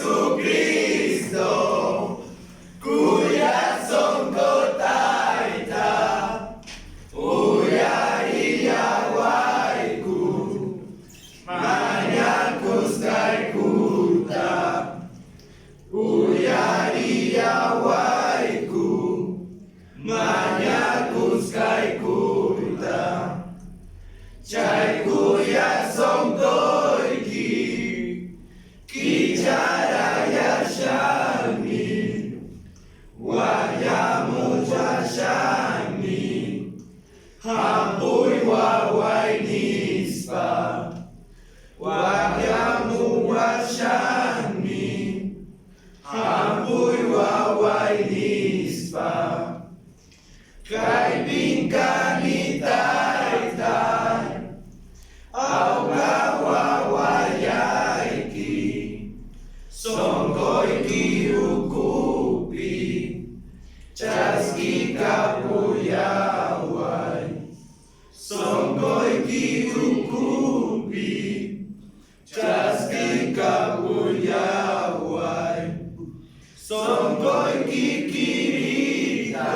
Jesucristo, kuya songko taita, uya iyawaiku, manyakus kai kuta, uya iyawaiku, manyakus kai kuta, cai kuya songko Kijaraya Shami, Wayamuja Shami, Hambui Wawai Nispa, Wayamuwa Shami, Hambui Wawai Nispa, Kai Bingkani Tai Tai, Auga Wawai Songkoi kiukupi, chaski kapuyawai. Songkoi kiukupi, chaski kapuyawai. Songkoi kikirita,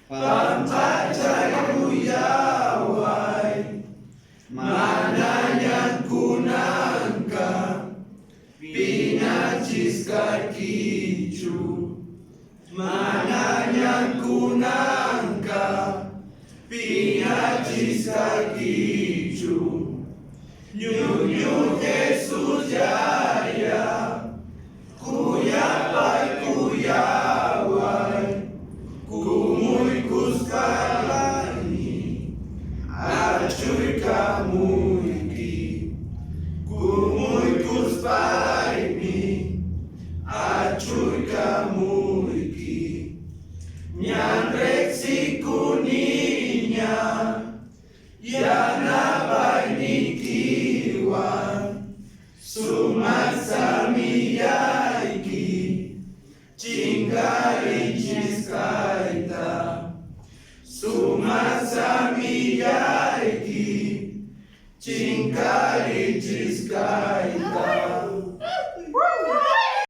pampacai kuyawai. Mananya kunangka, Pinachis kicu, mananya kunangka, pinachis kicu, nyunyu Yesus jaya, kuyapai kuyawai, kumui kuskalani, acuy kamu iki, kumui kuspai. Acuy kamu iki, nyandrek si kuninya, yana bai nikiwan, sumat samia iki, cingkari ciskaita, sumat samia iki, cingkari ciskaita.